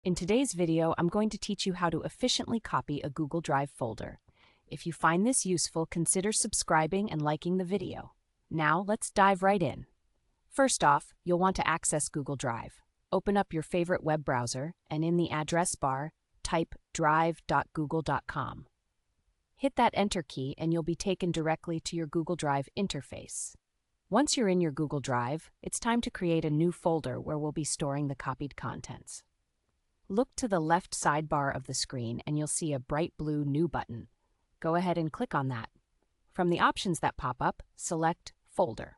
In today's video, I'm going to teach you how to efficiently copy a Google Drive folder. If you find this useful, consider subscribing and liking the video. Now, let's dive right in. First off, you'll want to access Google Drive. Open up your favorite web browser, and in the address bar, type drive.google.com. Hit that Enter key, and you'll be taken directly to your Google Drive interface. Once you're in your Google Drive, it's time to create a new folder where we'll be storing the copied contents. Look to the left sidebar of the screen and you'll see a bright blue New button. Go ahead and click on that. From the options that pop up, select Folder.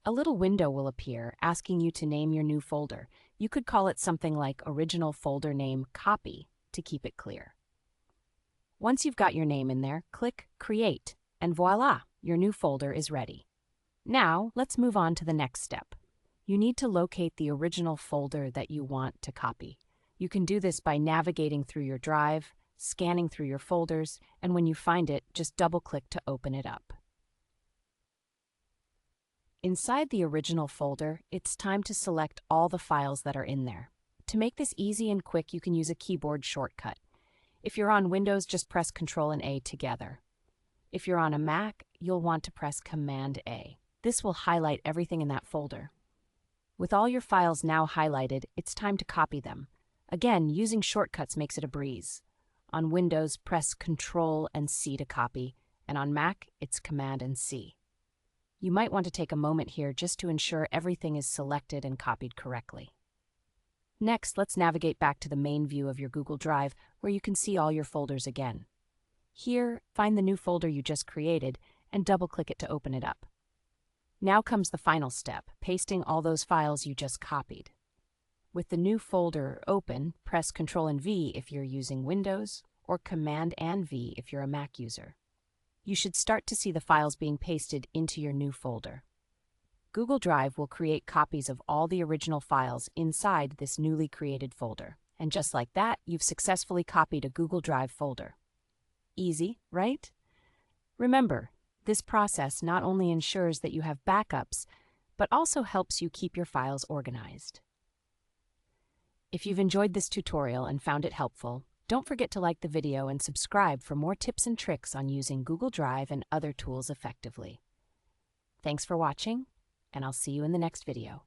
A little window will appear asking you to name your new folder. You could call it something like Original Folder Name Copy to keep it clear. Once you've got your name in there, click Create, and voila, your new folder is ready. Now, let's move on to the next step. You need to locate the original folder that you want to copy. You can do this by navigating through your drive, scanning through your folders, and when you find it, just double-click to open it up. Inside the original folder, it's time to select all the files that are in there. To make this easy and quick, you can use a keyboard shortcut. If you're on Windows, just press Ctrl and A together. If you're on a Mac, you'll want to press Command A. This will highlight everything in that folder. With all your files now highlighted, it's time to copy them. Again, using shortcuts makes it a breeze. On Windows, press Ctrl and C to copy, and on Mac, it's Command and C. You might want to take a moment here just to ensure everything is selected and copied correctly. Next, let's navigate back to the main view of your Google Drive, where you can see all your folders again. Here, find the new folder you just created and double-click it to open it up. Now comes the final step, pasting all those files you just copied. With the new folder open, press Ctrl and V if you're using Windows, or Command and V if you're a Mac user. You should start to see the files being pasted into your new folder. Google Drive will create copies of all the original files inside this newly created folder. And just like that, you've successfully copied a Google Drive folder. Easy, right? Remember, this process not only ensures that you have backups, but also helps you keep your files organized. If you've enjoyed this tutorial and found it helpful, don't forget to like the video and subscribe for more tips and tricks on using Google Drive and other tools effectively. Thanks for watching, and I'll see you in the next video.